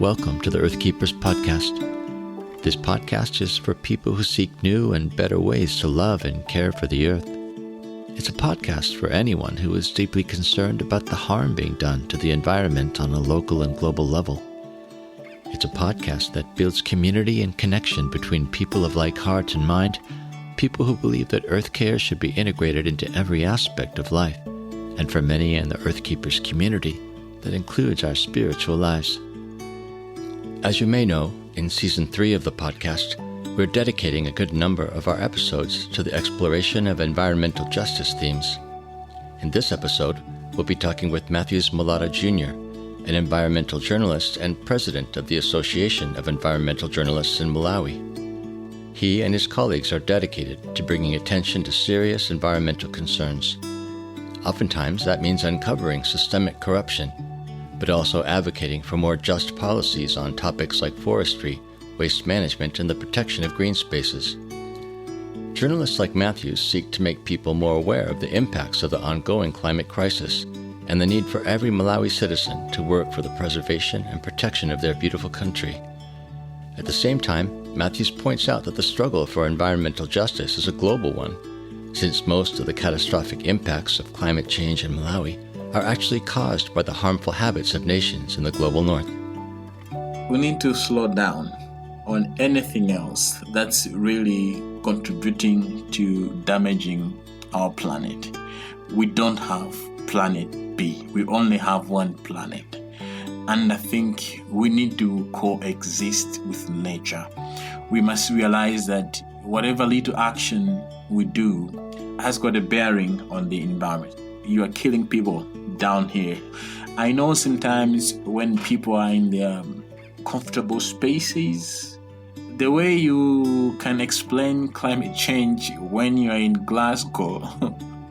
Welcome to the Earth Keepers podcast. This podcast is for people who seek new and better ways to love and care for the earth. It's a podcast for anyone who is deeply concerned about the harm being done to the environment on a local and global level. It's a podcast that builds community and connection between people of like heart and mind, people who believe that earth care should be integrated into every aspect of life, and for many in the Earth Keepers community, that includes our spiritual lives. As you may know, in Season 3 of the podcast, we're dedicating a good number of our episodes to the exploration of environmental justice themes. In this episode, we'll be talking with Mathews Malata Jr., an environmental journalist and president of the Association of Environmental Journalists in Malawi. He and his colleagues are dedicated to bringing attention to serious environmental concerns. Oftentimes, that means uncovering systemic corruption, but also advocating for more just policies on topics like forestry, waste management, and the protection of green spaces. Journalists like Mathews seek to make people more aware of the impacts of the ongoing climate crisis and the need for every Malawi citizen to work for the preservation and protection of their beautiful country. At the same time, Mathews points out that the struggle for environmental justice is a global one, since most of the catastrophic impacts of climate change in Malawi are actually caused by the harmful habits of nations in the global north. We need to slow down on anything else that's really contributing to damaging our planet. We don't have planet B. We only have one planet. And I think we need to coexist with nature. We must realize that whatever little action we do has got a bearing on the environment. You are killing people down here. I know sometimes when people are in their comfortable spaces, the way you can explain climate change when you're in Glasgow,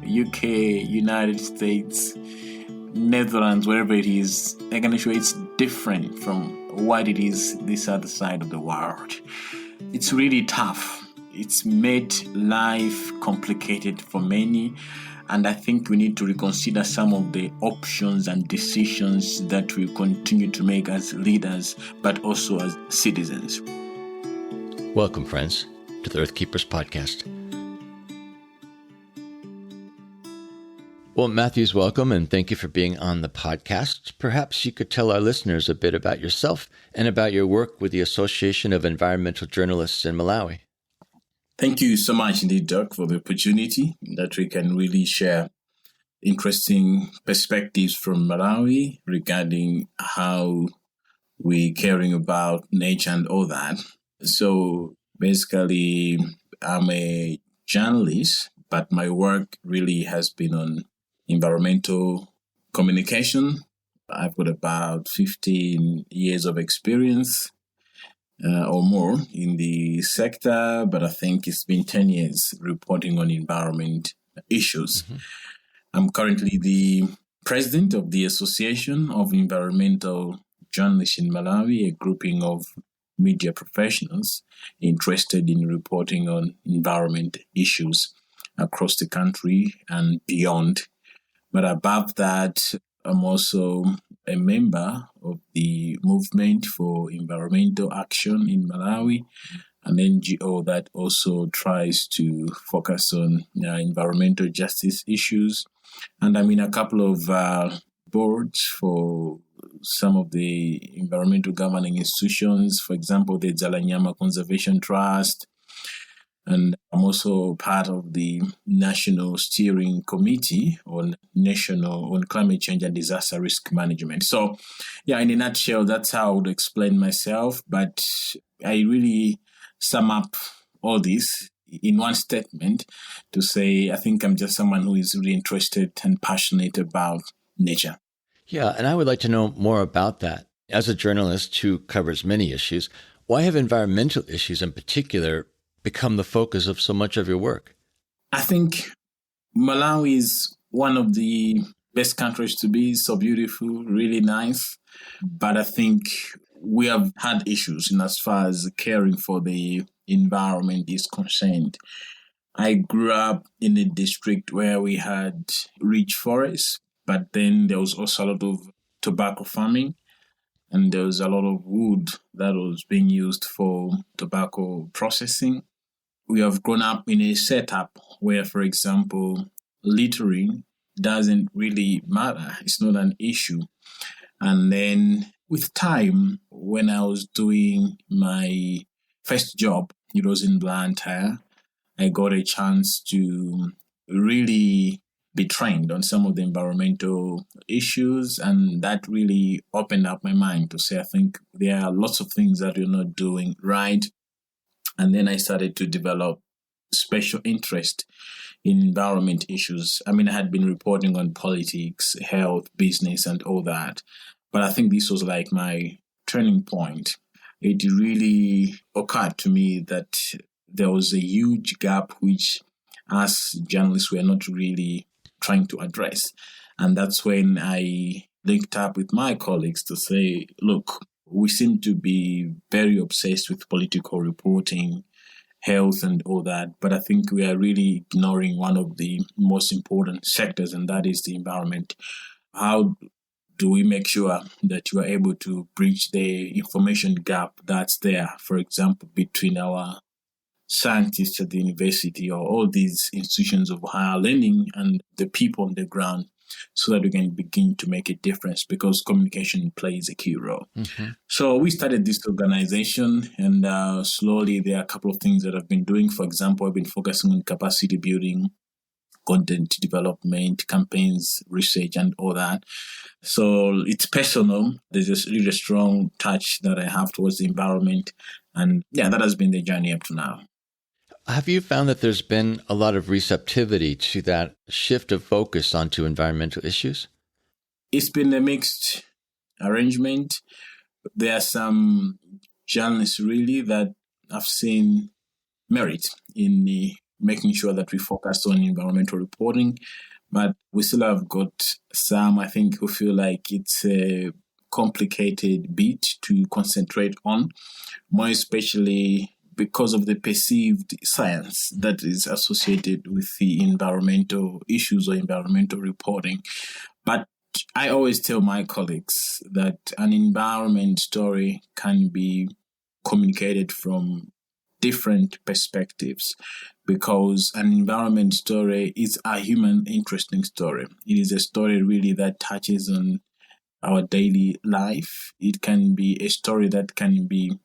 UK, United States, Netherlands, wherever it is, they're going to show it's different from what it is this other side of the world. It's really tough. It's made life complicated for many. And I think we need to reconsider some of the options and decisions that we continue to make as leaders, but also as citizens. Welcome, friends, to the Earth Keepers podcast. Well, Mathews, welcome, and thank you for being on the podcast. Perhaps you could tell our listeners a bit about yourself and about your work with the Association of Environmental Journalists in Malawi. Thank you so much indeed, Doc, for the opportunity that we can really share interesting perspectives from Malawi regarding how we're caring about nature and all that. So basically, I'm a journalist, but my work really has been on environmental communication. I've got about 15 years of experience or more in the sector, but I think it's been 10 years reporting on environment issues. Mm-hmm. I'm currently the president of the Association of Environmental Journalists in Malawi, a grouping of media professionals interested in reporting on environment issues across the country and beyond. But above that, I'm also a member of the Movement for Environmental Action in Malawi, an NGO that also tries to focus on environmental justice issues. And I'm in a couple of boards for some of the environmental governing institutions, for example, the Zalanyama Conservation Trust. And I'm also part of the National Steering Committee on Climate Change and Disaster Risk Management. So, in a nutshell, that's how I would explain myself. But I really sum up all this in one statement to say I think I'm just someone who is really interested and passionate about nature. Yeah, and I would like to know more about that. As a journalist who covers many issues, why have environmental issues in particular become the focus of so much of your work? I think Malawi is one of the best countries to be, so beautiful, really nice. But I think we have had issues in as far as caring for the environment is concerned. I grew up in a district where we had rich forests, but then there was also a lot of tobacco farming. and there was a lot of wood that was being used for tobacco processing. We have grown up in a setup where, for example, littering doesn't really matter. It's not an issue. And then with time, when I was doing my first job, it was in Blantyre, I got a chance to really be trained on some of the environmental issues, and that really opened up my mind to say, I think there are lots of things that you're not doing right. And then I started to develop special interest in environment issues. I mean, I had been reporting on politics, health, business, and all that. But I think this was like my turning point. It really occurred to me that there was a huge gap which us journalists were not really trying to address. And that's when I linked up with my colleagues to say, look, we seem to be very obsessed with political reporting, health and all that, but I think we are really ignoring one of the most important sectors, and that is the environment. How do we make sure that you are able to bridge the information gap that's there, for example, between our scientists at the university or all these institutions of higher learning and the people on the ground, so that we can begin to make a difference, because communication plays a key role. Mm-hmm. So we started this organization, and slowly there are a couple of things that I've been doing. For example, I've been focusing on capacity building, content development, campaigns, research, and all that. So it's personal. There's just really a strong touch that I have towards the environment. And yeah, that has been the journey up to now. Have you found that there's been a lot of receptivity to that shift of focus onto environmental issues? It's been a mixed arrangement. There are some journalists really that I've seen merit in making sure that we focus on environmental reporting, but we still have got some, I think, who feel like it's a complicated bit to concentrate on, more especially because of the perceived science that is associated with the environmental issues or environmental reporting. But I always tell my colleagues that an environment story can be communicated from different perspectives, because an environment story is a human interesting story. It is a story really that touches on our daily life. It can be a story that can be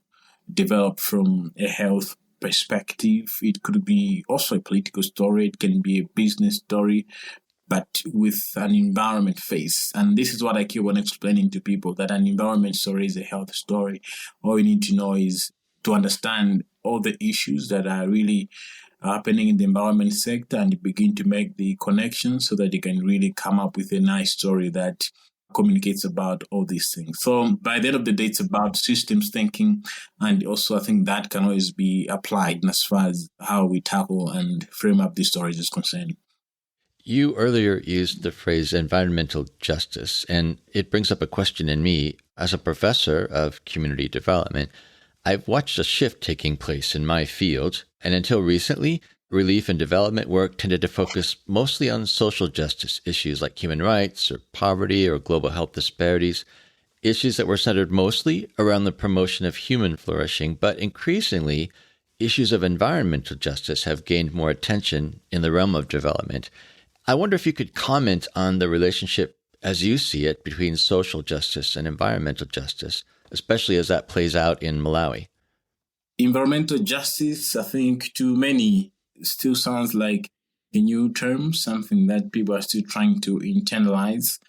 developed from a health perspective. It could be also a political story. It can be a business story, but with an environment face. And this is what I keep on explaining to people, that an environment story is a health story. All you need to know is to understand all the issues that are really happening in the environment sector and begin to make the connections so that you can really come up with a nice story that communicates about all these things. So by the end of the day, it's about systems thinking, and also I think that can always be applied as far as how we tackle and frame up these stories is concerned. You earlier used the phrase environmental justice, and it brings up a question in me. As a professor of community development, I've watched a shift taking place in my field, and until recently, relief and development work tended to focus mostly on social justice issues like human rights or poverty or global health disparities, issues that were centered mostly around the promotion of human flourishing, but increasingly, issues of environmental justice have gained more attention in the realm of development. I wonder if you could comment on the relationship as you see it between social justice and environmental justice, especially as that plays out in Malawi. Environmental justice, I think, to many, still sounds like a new term, something that people are still trying to internalize.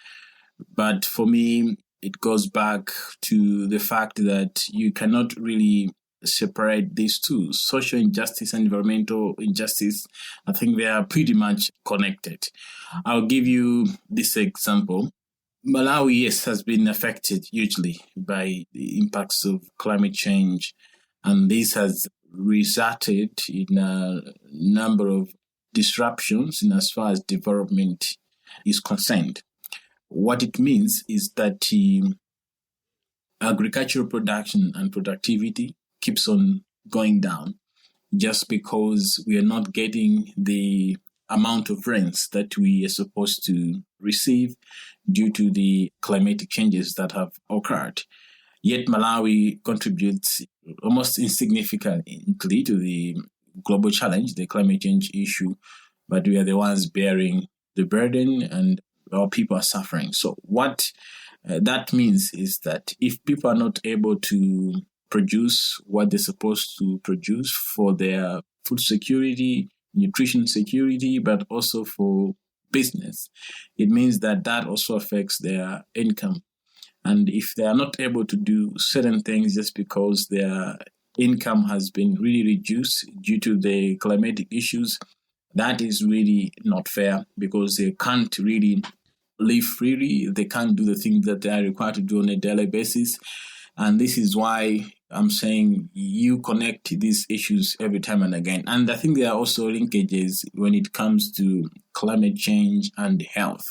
But for me, it goes back to the fact that you cannot really separate these two. Social injustice and environmental injustice, I think they are pretty much connected. I'll give you this example. Malawi, yes, has been affected hugely by the impacts of climate change, and this has resulted in a number of disruptions in as far as development is concerned. What it means is that agricultural production and productivity keeps on going down just because we are not getting the amount of rains that we are supposed to receive due to the climatic changes that have occurred. Yet Malawi contributes almost insignificantly to the global challenge, the climate change issue, but we are the ones bearing the burden and our people are suffering. So what that means is that if people are not able to produce what they're supposed to produce for their food security, nutrition security, but also for business, it means that that also affects their income. And if they are not able to do certain things just because their income has been really reduced due to the climatic issues, that is really not fair because they can't really live freely. They can't do the things that they are required to do on a daily basis. And this is why I'm saying you connect these issues every time and again. And I think there are also linkages when it comes to climate change and health.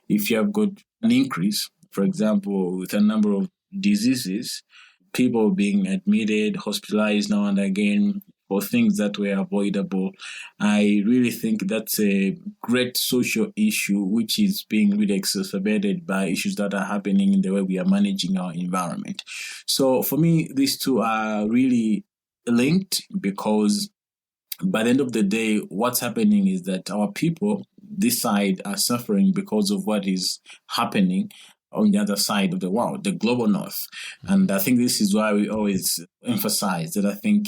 If you have got an increase, for example, with a number of diseases, people being admitted, hospitalized now and again for things that were avoidable, I really think that's a great social issue which is being really exacerbated by issues that are happening in the way we are managing our environment. So for me, these two are really linked because by the end of the day, what's happening is that our people, this side, are suffering because of what is happening on the other side of the world, the global north. And I think this is why we always emphasize that I think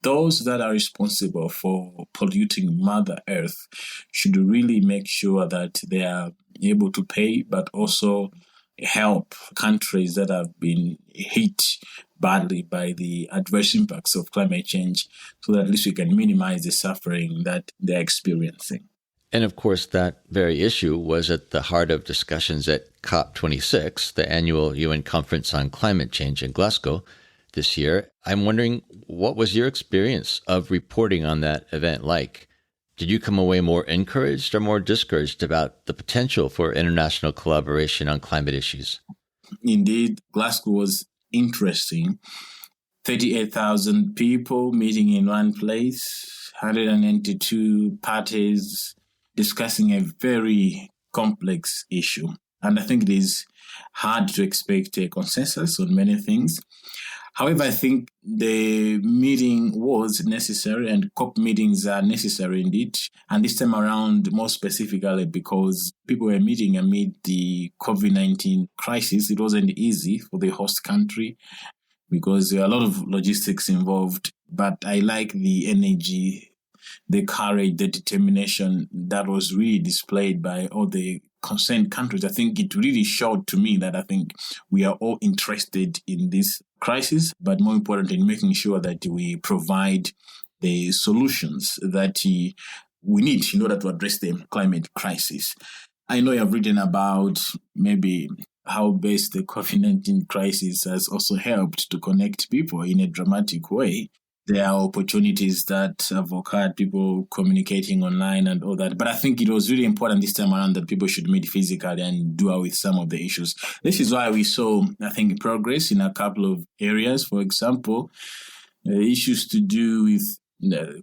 those that are responsible for polluting Mother Earth should really make sure that they are able to pay, but also help countries that have been hit badly by the adverse impacts of climate change so that at least we can minimize the suffering that they're experiencing. And of course, that very issue was at the heart of discussions at COP26, the annual UN Conference on Climate Change in Glasgow this year. I'm wondering, what was your experience of reporting on that event like? Did you come away more encouraged or more discouraged about the potential for international collaboration on climate issues? Indeed, Glasgow was interesting. 38,000 people meeting in one place, 192 parties discussing a very complex issue. And I think it is hard to expect a consensus on many things. However, I think the meeting was necessary and COP meetings are necessary indeed. And this time around, more specifically, because people were meeting amid the COVID-19 crisis. It wasn't easy for the host country because there are a lot of logistics involved. But I like the energy, the courage, the determination that was really displayed by all the concerned countries. I think it really showed to me that I think we are all interested in this crisis, but more important in making sure that we provide the solutions that we need in order to address the climate crisis. I know you have written about maybe how best the COVID-19 crisis has also helped to connect people in a dramatic way. There are opportunities that have occurred, people communicating online and all that. But I think it was really important this time around that people should meet physically and deal with some of the issues. This is why we saw, I think, progress in a couple of areas. For example, issues to do with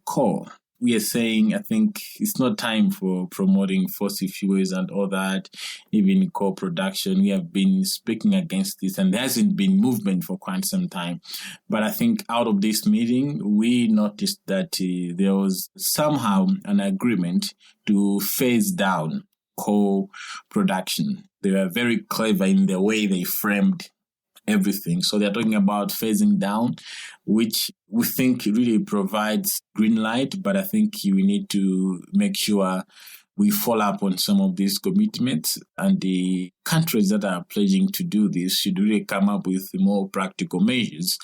coal. We are saying, I think it's not time for promoting fossil fuels and all that, even coal production. We have been speaking against this, and there hasn't been movement for quite some time. But I think out of this meeting, we noticed that there was somehow an agreement to phase down coal production. They were very clever in the way they framed everything. So they're talking about phasing down, which we think really provides green light, but I think we need to make sure we follow up on some of these commitments, and the countries that are pledging to do this should really come up with more practical measures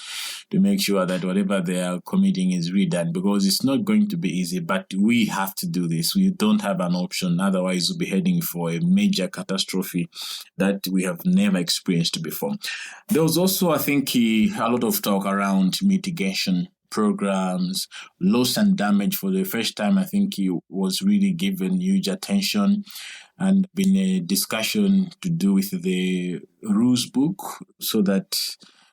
to make sure that whatever they are committing is really done, because it's not going to be easy, but we have to do this. We don't have an option. Otherwise, we'll be heading for a major catastrophe that we have never experienced before. There was also, I think, a lot of talk around mitigation programs, loss and damage. For the first time, I think it was really given huge attention, and been a discussion to do with the rules book so that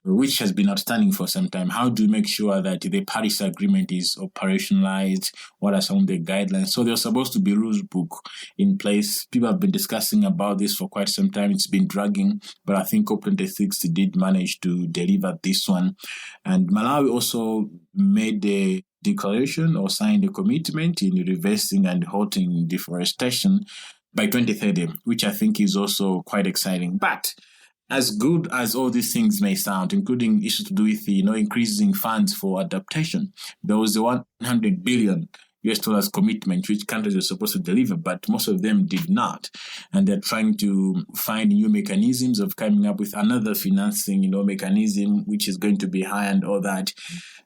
which has been outstanding for some time. How do you make sure that the Paris Agreement is operationalized? What are some of the guidelines? So there's supposed to be a rules book in place. People have been discussing about this for quite some time. It's been dragging, but I think COP26 did manage to deliver this one. And Malawi also made a declaration or signed a commitment in reversing and halting deforestation by 2030, which I think is also quite exciting. But as good as all these things may sound, including issues to do with increasing funds for adaptation, there was a $100 billion US commitment which countries were supposed to deliver, but most of them did not. And they're trying to find new mechanisms of coming up with another financing, mechanism which is going to be high and all that,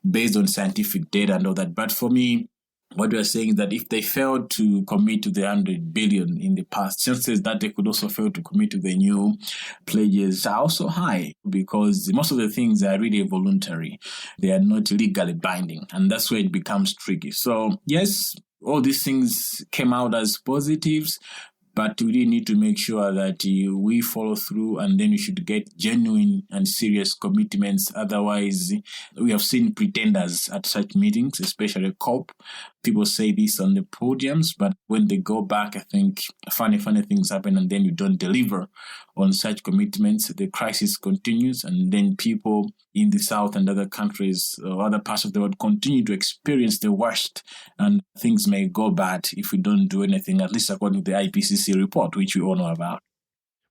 based on scientific data and all that. But for me, what we are saying is that if they failed to commit to the 100 billion in the past, chances that they could also fail to commit to the new pledges are also high, because most of the things are really voluntary. They are not legally binding, and that's where it becomes tricky. So yes, all these things came out as positives, but we really need to make sure that we follow through, and then we should get genuine and serious commitments. Otherwise, we have seen pretenders at such meetings, especially COP. People say this on the podiums, but when they go back, I think funny things happen, and then you don't deliver on such commitments. The crisis continues, and then people in the South and other countries or other parts of the world continue to experience the worst, and things may go bad if we don't do anything, at least according to the IPCC report, which we all know about.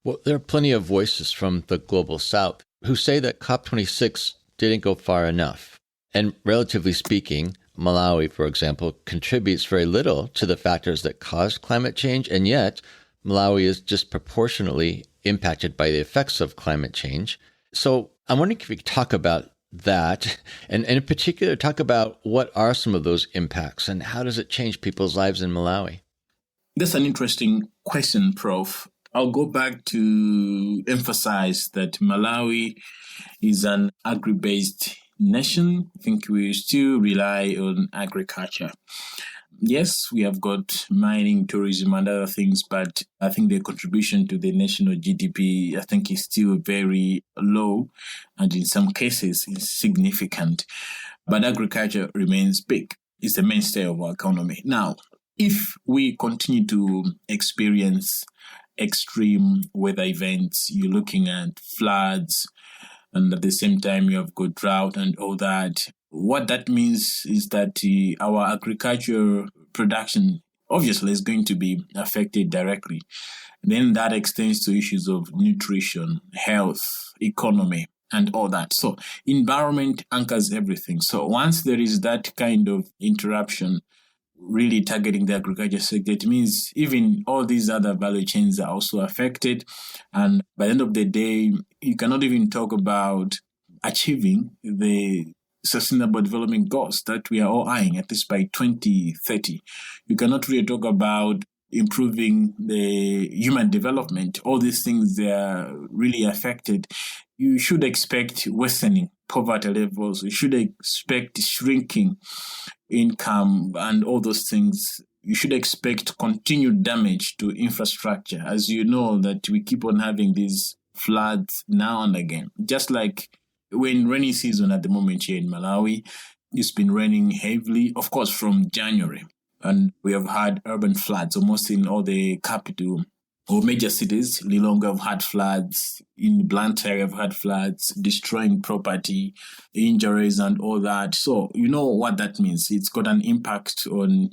Well, there are plenty of voices from the global South who say that COP26 didn't go far enough. And relatively speaking, Malawi, for example, contributes very little to the factors that cause climate change, and yet Malawi is disproportionately impacted by the effects of climate change. So I'm wondering if we could talk about that, and in particular, talk about what are some of those impacts and how does it change people's lives in Malawi? That's an interesting question, Prof. I'll go back to emphasize that Malawi is an agri-based nation. I think we still rely on agriculture. Yes, we have got mining, tourism, and other things, but I think the contribution to the national GDP, I think, is still very low, and in some cases, is significant. But agriculture remains big. It's the mainstay of our economy. Now, if we continue to experience extreme weather events, you're looking at floods, and at the same time you have got drought and all that, what that means is that our agriculture production obviously is going to be affected directly. Then that extends to issues of nutrition, health, economy, and all that. So environment anchors everything. So once there is that kind of interruption, really targeting the agriculture sector, it means even all these other value chains are also affected. And by the end of the day, you cannot even talk about achieving the Sustainable Development Goals that we are all eyeing, at least by 2030. You cannot really talk about improving the human development. All these things, they are really affected. You should expect worsening poverty levels. You should expect shrinking income and all those things. You should expect continued damage to infrastructure. As you know, that we keep on having these floods now and again. Just like when rainy season at the moment here in Malawi, it's been raining heavily, of course, from January. And we have had urban floods almost in all the capital or major cities. Lilongwe have had floods. In Blantyre have had floods, destroying property, injuries and all that. So you know what that means. It's got an impact on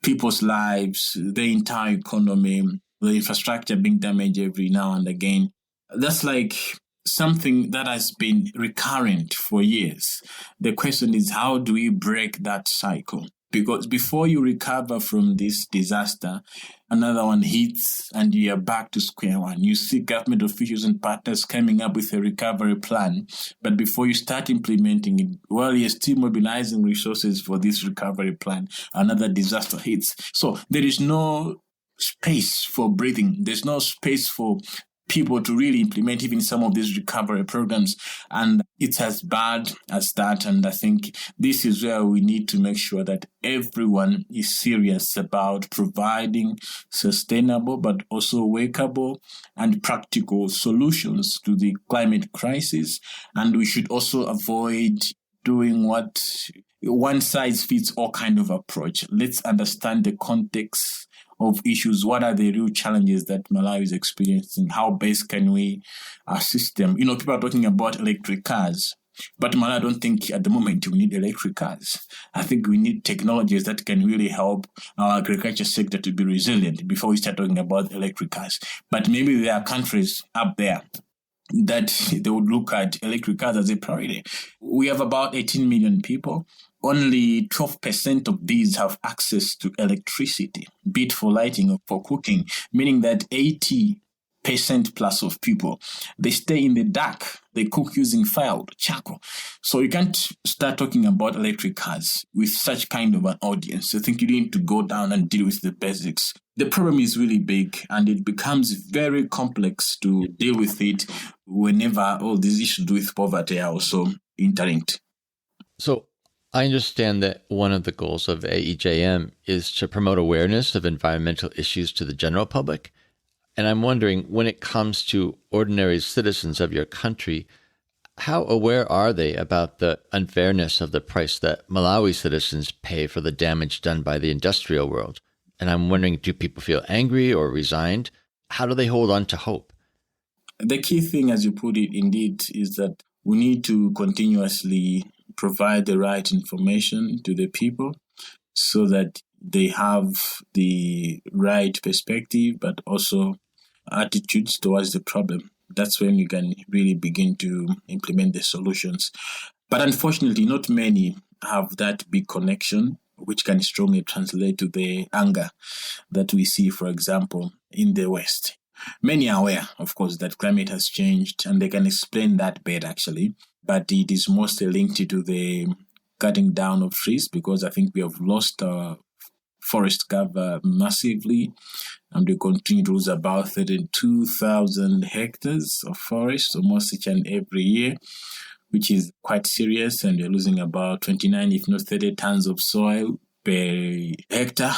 people's lives, the entire economy, the infrastructure being damaged every now and again. That's like something that has been recurrent for years. The question is, how do we break that cycle? Because before you recover from this disaster, another one hits and you are back to square one. You see government officials and partners coming up with a recovery plan. But before you start implementing it, while you're still mobilizing resources for this recovery plan, another disaster hits. So there is no space for breathing. There's no space for people to really implement even some of these recovery programs. And it's as bad as that. And I think this is where we need to make sure that everyone is serious about providing sustainable but also workable and practical solutions to the climate crisis. And we should also avoid doing what one size fits all kind of approach. Let's understand the context of issues. What are the real challenges that Malawi is experiencing? How best can we assist them? People are talking about electric cars, but Malawi, I don't think at the moment we need electric cars. I think we need technologies that can really help our agriculture sector to be resilient before we start talking about electric cars. But maybe there are countries up there that they would look at electric cars as a priority. We have about 18 million people. Only 12% of these have access to electricity, be it for lighting or for cooking, meaning that 80% plus of people, they stay in the dark. They cook using firewood, charcoal. So you can't start talking about electric cars with such kind of an audience. I think you need to go down and deal with the basics. The problem is really big, and it becomes very complex to deal with it whenever all these issues with poverty are also interlinked. So I understand that one of the goals of AEJM is to promote awareness of environmental issues to the general public. And I'm wondering, when it comes to ordinary citizens of your country, how aware are they about the unfairness of the price that Malawi citizens pay for the damage done by the industrial world? And I'm wondering, do people feel angry or resigned? How do they hold on to hope? The key thing, as you put it, indeed, is that we need to continuously provide the right information to the people so that they have the right perspective, but also attitudes towards the problem. That's when you can really begin to implement the solutions. But unfortunately, not many have that big connection, which can strongly translate to the anger that we see, for example, in the West. Many are aware, of course, that climate has changed, and they can explain that better, actually. But it is mostly linked to the cutting down of trees, because I think we have lost our forest cover massively, and we continue to lose about 32,000 hectares of forest almost each and every year, which is quite serious, and we're losing about 29, if not 30 tons of soil per hectare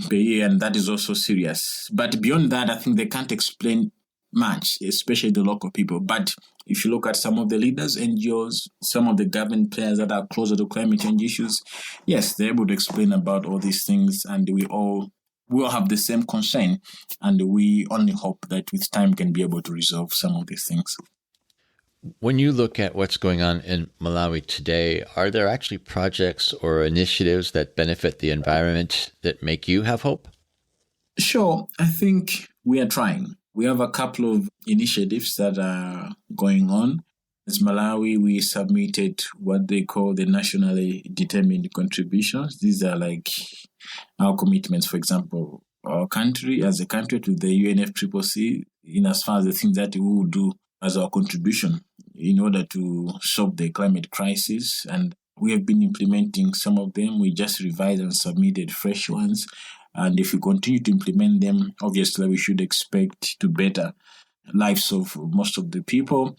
per year, and that is also serious. But beyond that, I think they can't explain much, especially the local people. But if you look at some of the leaders, NGOs, some of the government players that are closer to climate change issues, yes, they're able to explain about all these things, and we all have the same concern, and we only hope that with time can be able to resolve some of these things. When you look at what's going on in Malawi today, are there actually projects or initiatives that benefit the environment that make you have hope? Sure. I think we are trying. We have a couple of initiatives that are going on. As Malawi, we submitted what they call the nationally determined contributions. These are like our commitments, for example, our country as a country to the UNFCCC, in as far as the things that we will do as our contribution in order to solve the climate crisis. And we have been implementing some of them. We just revised and submitted fresh ones. And if we continue to implement them, obviously we should expect to better lives of most of the people.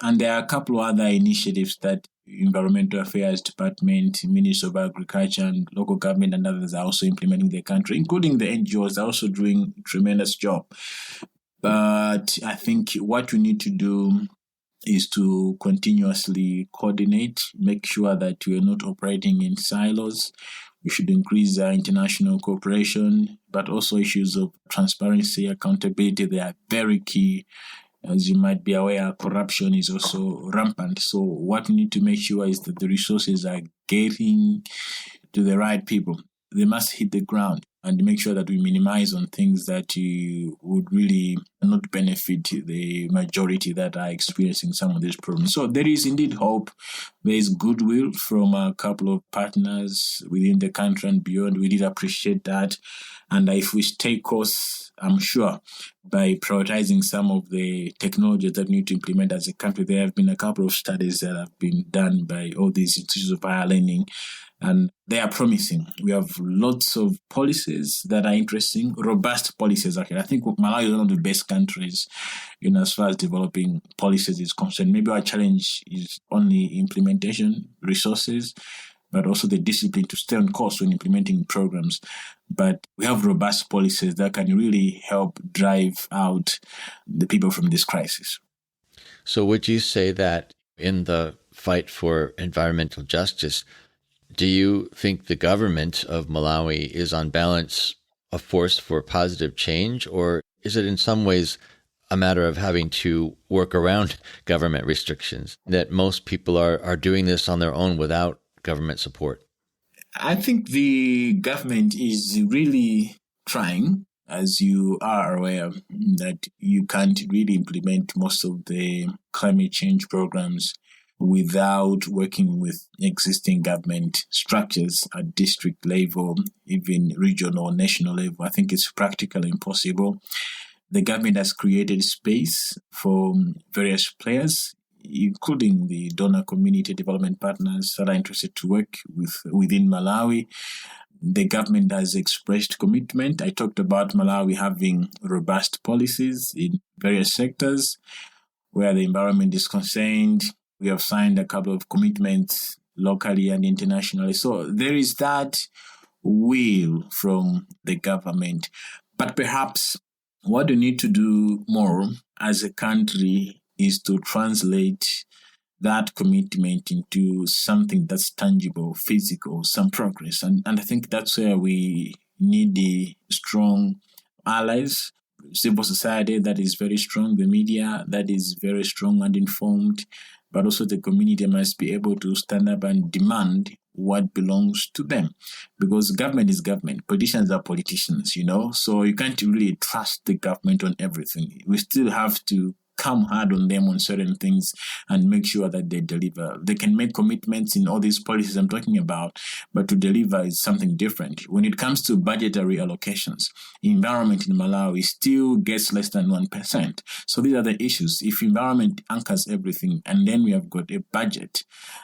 And there are a couple of other initiatives that Environmental Affairs Department, Ministry of Agriculture, and local government and others are also implementing in the country, including the NGOs, are also doing a tremendous job. But I think what we need to do is to continuously coordinate, make sure that we are not operating in silos. We should increase our international cooperation, but also issues of transparency, accountability, they are very key. As you might be aware, corruption is also rampant. So what we need to make sure is that the resources are getting to the right people. They must hit the ground, and make sure that we minimize on things that would really not benefit the majority that are experiencing some of these problems. So there is indeed hope. There is goodwill from a couple of partners within the country and beyond. We did appreciate that. And if we stay course, I'm sure, by prioritizing some of the technologies that we need to implement as a country, there have been a couple of studies that have been done by all these institutions of higher learning, and they are promising. We have lots of policies policies that are interesting, robust policies. Okay, I think Malawi is one of the best countries, as far as developing policies is concerned. Maybe our challenge is only implementation, resources, but also the discipline to stay on course when implementing programs. But we have robust policies that can really help drive out the people from this crisis. So would you say that in the fight for environmental justice, do you think the government of Malawi is on balance a force for positive change, or is it in some ways a matter of having to work around government restrictions, that most people are doing this on their own without government support? I think the government is really trying, as you are aware, that you can't really implement most of the climate change programs without working with existing government structures at district level, even regional or national level. I think it's practically impossible. The government has created space for various players, including the donor community development partners that are interested to work within Malawi. The government has expressed commitment. I talked about Malawi having robust policies in various sectors where the environment is concerned. We have signed a couple of commitments locally and internationally. So there is that will from the government. But perhaps what we need to do more as a country is to translate that commitment into something that's tangible, physical, some progress. And I think that's where we need the strong allies, civil society that is very strong, the media that is very strong and informed, but also the community must be able to stand up and demand what belongs to them. Because government is government, politicians are politicians, so you can't really trust the government on everything. We still have to come hard on them on certain things and make sure that they deliver. They can make commitments in all these policies I'm talking about, but to deliver is something different. When it comes to budgetary allocations, environment in Malawi still gets less than 1%. So these are the issues. If environment anchors everything, and then we have got a budget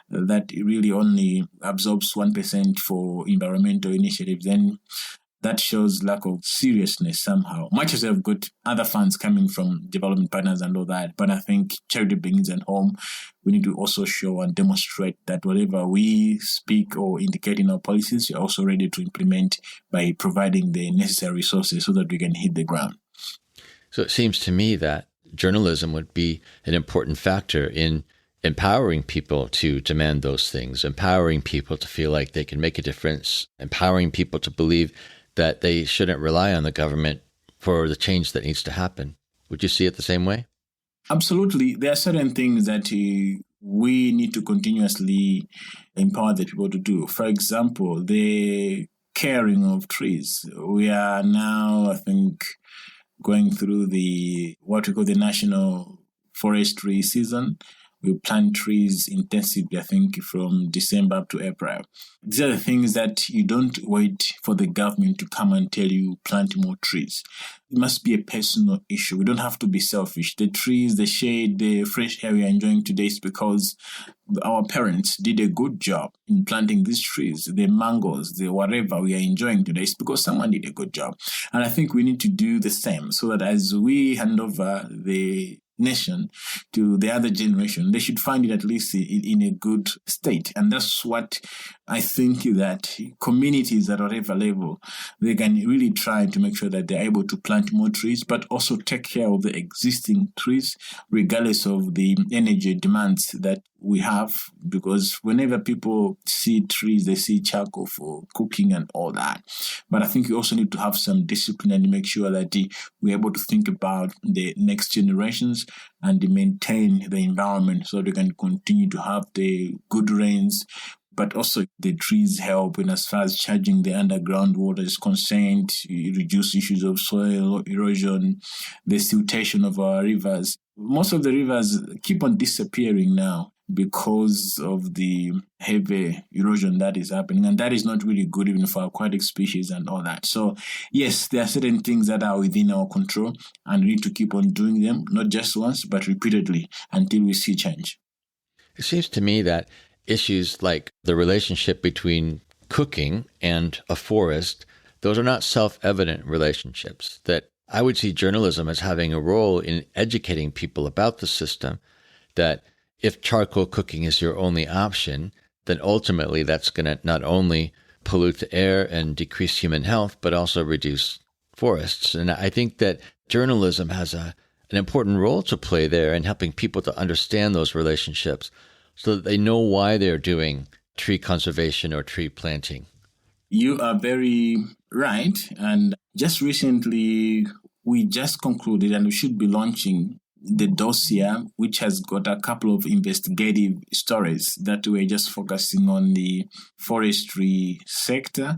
that really only absorbs 1% for environmental initiatives, then that shows lack of seriousness somehow. Much as we've got other funds coming from development partners and all that, but I think charity begins at home. We need to also show and demonstrate that whatever we speak or indicate in our policies, we're also ready to implement by providing the necessary resources so that we can hit the ground. So it seems to me that journalism would be an important factor in empowering people to demand those things, empowering people to feel like they can make a difference, empowering people to believe that they shouldn't rely on the government for the change that needs to happen. Would you see it the same way? Absolutely. There are certain things that we need to continuously empower the people to do. For example, the caring of trees. We are now, I think, going through what we call the national forestry season. We plant trees intensively, I think, from December up to April. These are the things that you don't wait for the government to come and tell you plant more trees. It must be a personal issue. We don't have to be selfish. The trees, the shade, the fresh air we are enjoying today is because our parents did a good job in planting these trees. The mangoes, the whatever we are enjoying today is because someone did a good job. And I think we need to do the same so that as we hand over the nation to the other generation, they should find it at least in a good state. And that's what I think that communities at whatever level, they can really try to make sure that they're able to plant more trees, but also take care of the existing trees, regardless of the energy demands that we have. Because whenever people see trees, they see charcoal for cooking and all that. But I think we also need to have some discipline and make sure that we're able to think about the next generations and maintain the environment so they can continue to have the good rains. But also the trees help in as far as charging the underground water is concerned, reduce issues of soil erosion, the siltation of our rivers. Most of the rivers keep on disappearing now because of the heavy erosion that is happening. And that is not really good even for aquatic species and all that. So yes, there are certain things that are within our control and we need to keep on doing them, not just once, but repeatedly until we see change. It seems to me that issues like the relationship between cooking and a forest those are not self-evident relationships, that I would see journalism as having a role in educating people about the system, that if charcoal cooking is your only option, then ultimately that's going to not only pollute the air and decrease human health, but also reduce forests. And I think that journalism has an important role to play there in helping people to understand those relationships so that they know why they're doing tree conservation or tree planting. You are very right. And just recently, we just concluded and we should be launching the dossier, which has got a couple of investigative stories that we're just focusing on the forestry sector,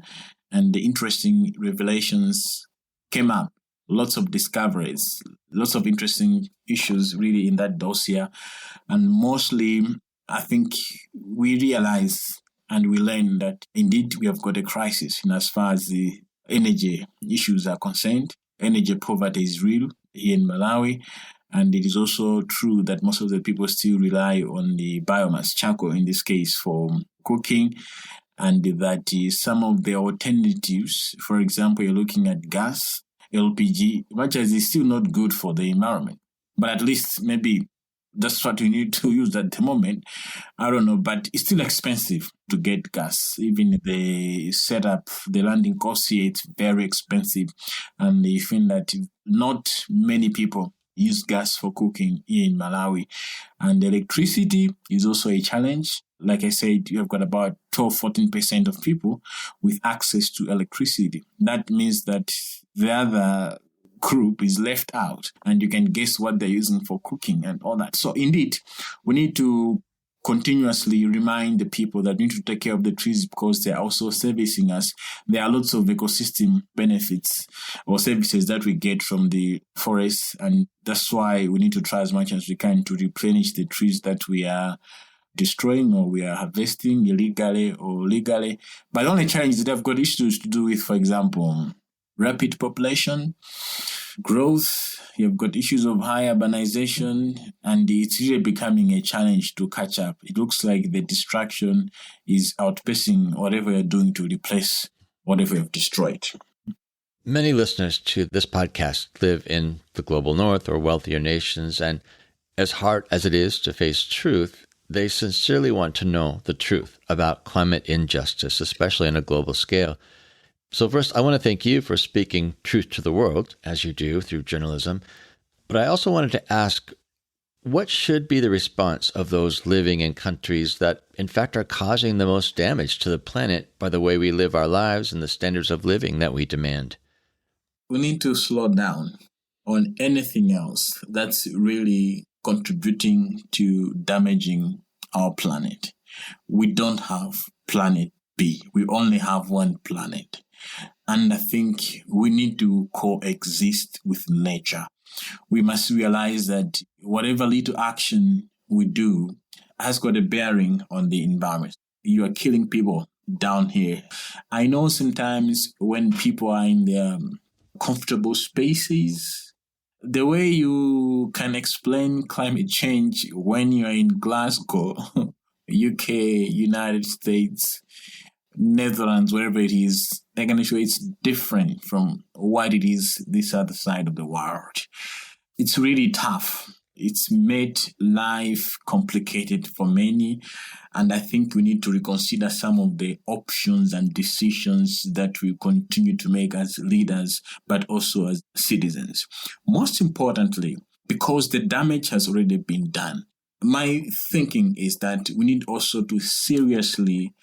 and the interesting revelations came up. Lots of discoveries, lots of interesting issues really in that dossier. And mostly, I think we realize and we learn that indeed we have got a crisis in as far as the energy issues are concerned. Energy poverty is real here in Malawi. And it is also true that most of the people still rely on the biomass, charcoal in this case, for cooking. And that some of the alternatives, for example, you're looking at gas, LPG, much as it's still not good for the environment. But at least maybe that's what we need to use at the moment. I don't know, but it's still expensive to get gas. Even the setup, the landing cost here, it's very expensive. And they find that not many people use gas for cooking here in Malawi. And electricity is also a challenge. Like I said, you have got about 12-14% of people with access to electricity. That means that the other group is left out, and you can guess what they're using for cooking and all that. So indeed, we need to continuously remind the people that we need to take care of the trees because they're also servicing us. There are lots of ecosystem benefits or services that we get from the forests, and that's why we need to try as much as we can to replenish the trees that we are destroying or we are harvesting illegally or legally. But the only challenge is that they've got issues to do with, for example, rapid population growth. You've got issues of high urbanization, and it's really becoming a challenge to catch up. It looks like the distraction is outpacing whatever you're doing to replace whatever you've destroyed. Many listeners to this podcast live in the global north or wealthier nations, and as hard as it is to face truth, they sincerely want to know the truth about climate injustice, especially on a global scale. So first, I want to thank you for speaking truth to the world, as you do through journalism. But I also wanted to ask, what should be the response of those living in countries that, in fact, are causing the most damage to the planet by the way we live our lives and the standards of living that we demand? We need to slow down on anything else that's really contributing to damaging our planet. We don't have planet B. We only have one planet. And I think we need to coexist with nature. We must realize that whatever little action we do has got a bearing on the environment. You are killing people down here. I know sometimes when people are in their comfortable spaces, the way you can explain climate change when you're in Glasgow, UK, United States, Netherlands, wherever it is, they're going to show it's different from what it is this other side of the world. It's really tough. It's made life complicated for many. And I think we need to reconsider some of the options and decisions that we continue to make as leaders, but also as citizens. Most importantly, because the damage has already been done, my thinking is that we need also to seriously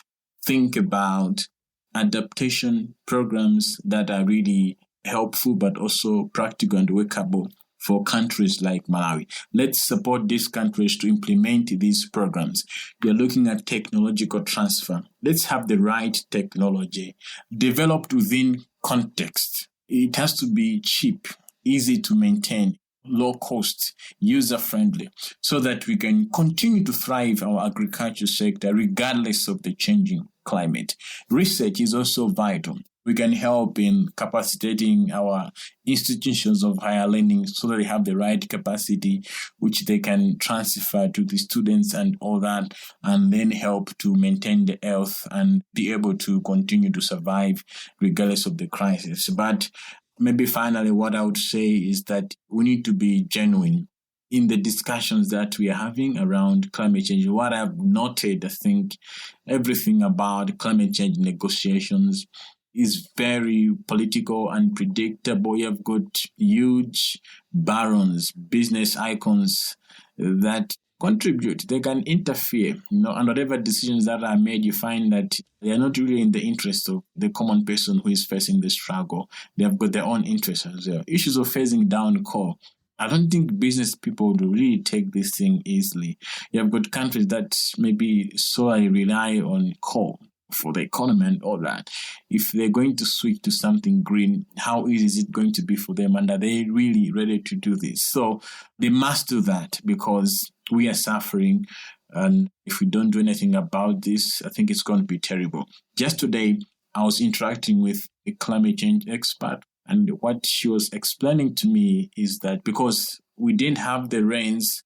think about adaptation programs that are really helpful but also practical and workable for countries like Malawi. Let's support these countries to implement these programs. We're looking at technological transfer. Let's have the right technology developed within context. It has to be cheap, easy to maintain, low cost, user-friendly, so that we can continue to thrive our agriculture sector regardless of the changing climate. Research is also vital. We can help in capacitating our institutions of higher learning so that they have the right capacity, which they can transfer to the students and all that, and then help to maintain the health and be able to continue to survive regardless of the crisis. But maybe finally, what I would say is that we need to be genuine in the discussions that we are having around climate change. What I've noted, I think everything about climate change negotiations is very political and predictable. You have got huge barons, business icons that contribute. They can interfere, and whatever decisions that are made, you find that they are not really in the interest of the common person who is facing the struggle. They have got their own interests as well. Issues of phasing down coal. I don't think business people would really take this thing easily. You have got countries that maybe solely rely on coal for the economy and all that. If they're going to switch to something green, how easy is it going to be for them? And are they really ready to do this? So they must do that because we are suffering. And if we don't do anything about this, I think it's going to be terrible. Just today, I was interacting with a climate change expert. And what she was explaining to me is that because we didn't have the rains,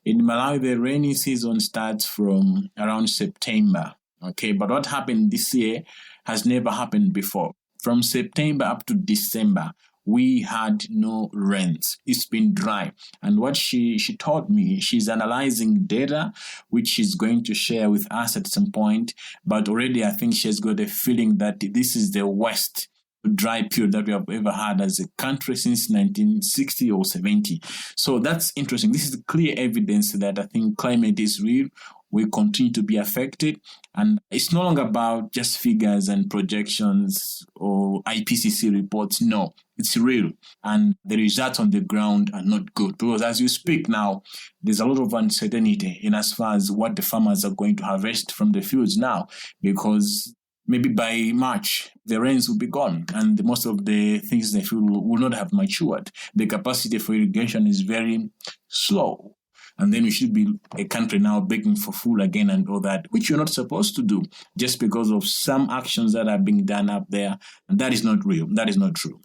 in Malawi, the rainy season starts from around September. Okay, but what happened this year has never happened before. From September up to December, we had no rains. It's been dry. And what she told me, she's analyzing data, which she's going to share with us at some point. But already I think she has got a feeling that this is the worst dry period that we have ever had as a country since 1960 or 70. So that's interesting. This is clear evidence that I think climate is real. We continue to be affected. And it's no longer about just figures and projections or IPCC reports. No, it's real. And the results on the ground are not good. Because as you speak now, there's a lot of uncertainty in as far as what the farmers are going to harvest from the fields now. Because maybe by March, the rains will be gone and most of the things in the field will not have matured. The capacity for irrigation is very slow. And then we should be a country now begging for food again and all that, which you're not supposed to do just because of some actions that are being done up there. And that is not real. That is not true.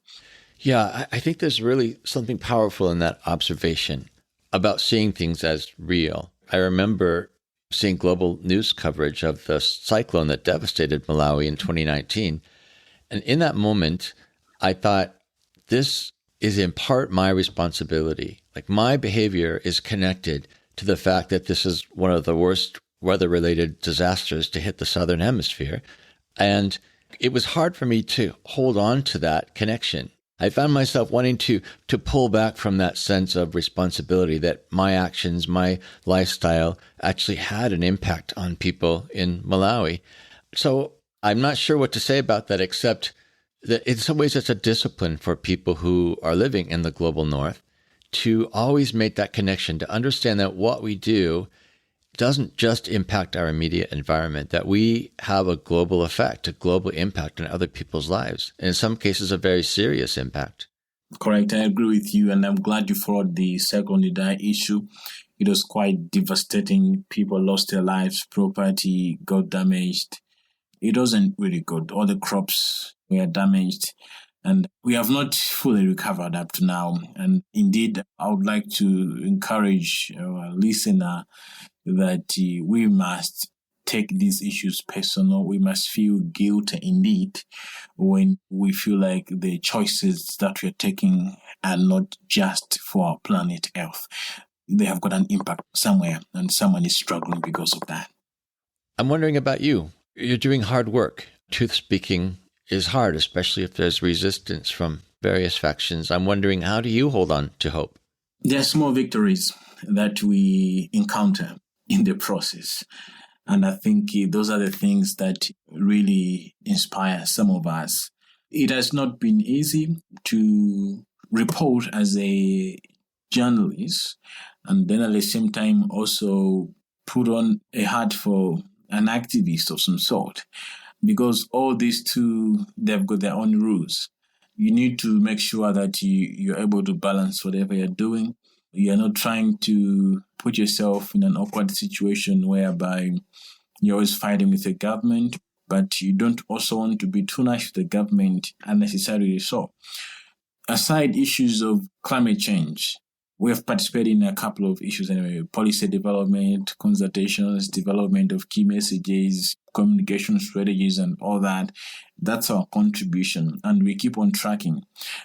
Yeah, I think there's really something powerful in that observation about seeing things as real. I remember seeing global news coverage of the cyclone that devastated Malawi in 2019. And in that moment, I thought, this is in part my responsibility. Like, my behavior is connected to the fact that this is one of the worst weather-related disasters to hit the Southern Hemisphere. And it was hard for me to hold on to that connection. I found myself wanting to pull back from that sense of responsibility that my actions, my lifestyle actually had an impact on people in Malawi. So I'm not sure what to say about that, except that in some ways it's a discipline for people who are living in the global north to always make that connection, to understand that what we do doesn't just impact our immediate environment, that we have a global effect, a global impact on other people's lives, and in some cases a very serious impact. Correct. I agree with you, and I'm glad you followed the second issue. It was quite devastating. People lost their lives, property got damaged. It wasn't really good. All the crops were damaged, and we have not fully recovered up to now. And indeed, I would like to encourage our listener that we must take these issues personal. We must feel guilt indeed when we feel like the choices that we're taking are not just for our planet Earth. They have got an impact somewhere, and someone is struggling because of that. I'm wondering about you. You're doing hard work. Truth speaking is hard, especially if there's resistance from various factions. I'm wondering, how do you hold on to hope? There are small victories that we encounter in the process. And I think those are the things that really inspire some of us. It has not been easy to report as a journalist and then at the same time also put on a hat for an activist of some sort, because all these two, they've got their own rules. You need to make sure that you're able to balance whatever you're doing. You're not trying to put yourself in an awkward situation whereby you're always fighting with the government. but you don't also want to be too nice to the government unnecessarily so. Aside issues of climate change, we have participated in a couple of issues anyway: policy development, consultations, development of key messages, communication strategies, and all that. That's our contribution, and we keep on tracking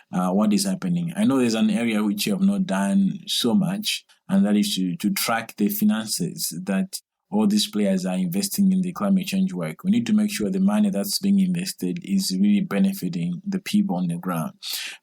what is happening. I know there's an area which you have not done so much, and that is to track the finances that all these players are investing in the climate change work. We need to make sure the money that's being invested is really benefiting the people on the ground.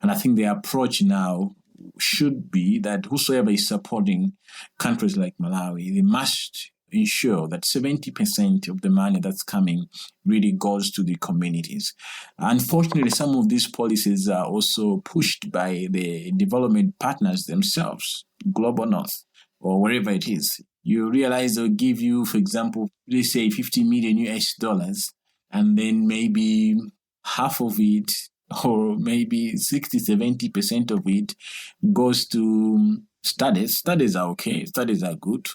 And I think the approach now should be that whosoever is supporting countries like Malawi, they must ensure that 70% of the money that's coming really goes to the communities. Unfortunately, some of these policies are also pushed by the development partners themselves, Global North, or wherever it is. You realize they'll give you, for example, let's say $50 million US, and then maybe half of it, or maybe 60-70% of it goes to studies. Studies are okay, studies are good,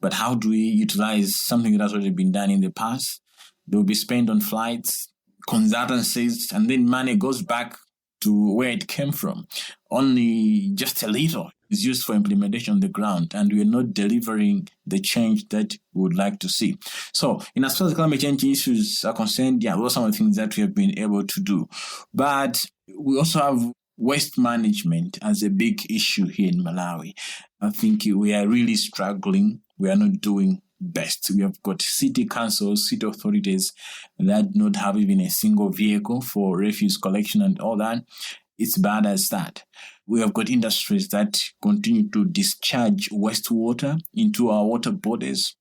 but how do we utilize something that has already been done in the past? They'll be spent on flights, consultancies, and then money goes back to where it came from. Only just a little is used for implementation on the ground, and we are not delivering the change that we would like to see. So, in as far as climate change issues are concerned, those are some of the things that we have been able to do. But we also have waste management as a big issue here in Malawi. I think we are really struggling. We are not doing best. We have got city councils, city authorities that not have even a single vehicle for refuse collection and all that. It's bad as that. We have got industries that continue to discharge wastewater into our water bodies.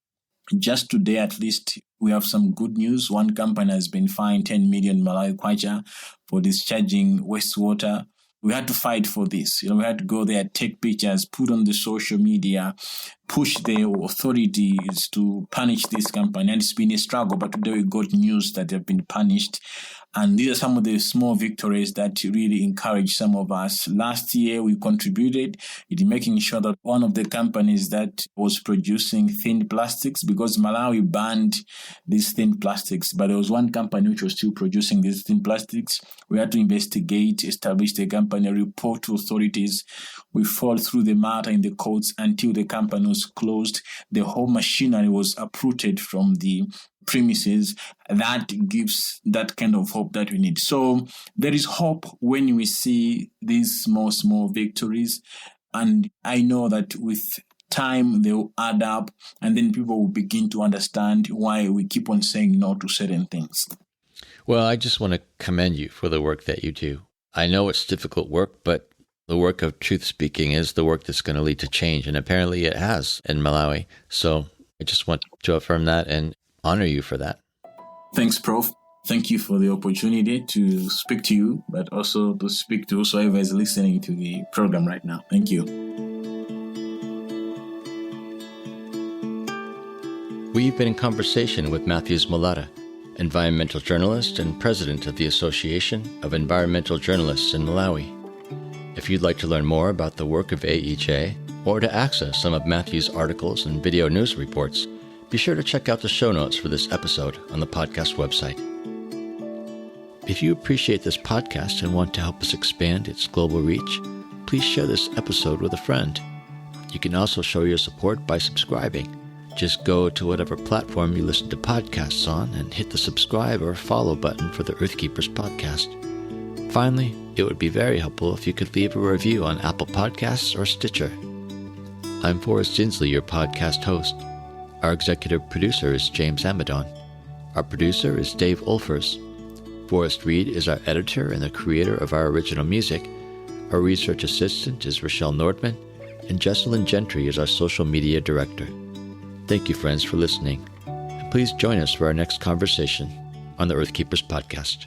Just today, at least, we have some good news. One company has been fined 10 million Malawi kwacha for discharging wastewater. We had to fight for this. We had to go there, take pictures, put on the social media, push the authorities to punish this company. And it's been a struggle, but today we got news that they've been punished. And these are some of the small victories that really encourage some of us. Last year, we contributed in making sure that one of the companies that was producing thin plastics, because Malawi banned these thin plastics, but there was one company which was still producing these thin plastics. We had to investigate, establish the company, report to authorities. We fought through the matter in the courts until the company was closed. The whole machinery was uprooted from the premises. That gives that kind of hope that we need. So there is hope when we see these small victories. And I know that with time, they will add up, and then people will begin to understand why we keep on saying no to certain things. Well, I just want to commend you for the work that you do. I know it's difficult work, but the work of truth speaking is the work that's going to lead to change. And apparently it has in Malawi. So I just want to affirm that and honor you for that. Thanks, Prof. Thank you for the opportunity to speak to you, but also to speak to whoever is listening to the program right now. Thank you. We've been in conversation with Mathews Malata, environmental journalist and president of the Association of Environmental Journalists in Malawi. If you'd like to learn more about the work of AEJ or to access some of Mathews' articles and video news reports, be sure to check out the show notes for this episode on the podcast website. If you appreciate this podcast and want to help us expand its global reach, please share this episode with a friend. You can also show your support by subscribing. Just go to whatever platform you listen to podcasts on and hit the subscribe or follow button for the Earthkeepers podcast. Finally, it would be very helpful if you could leave a review on Apple Podcasts or Stitcher. I'm Forrest Ginsley, your podcast host. Our executive producer is James Amadon. Our producer is Dave Ulfers. Forrest Reed is our editor and the creator of our original music. Our research assistant is Rochelle Nordman, and Jesselyn Gentry is our social media director. Thank you, friends, for listening. And please join us for our next conversation on the Earthkeepers podcast.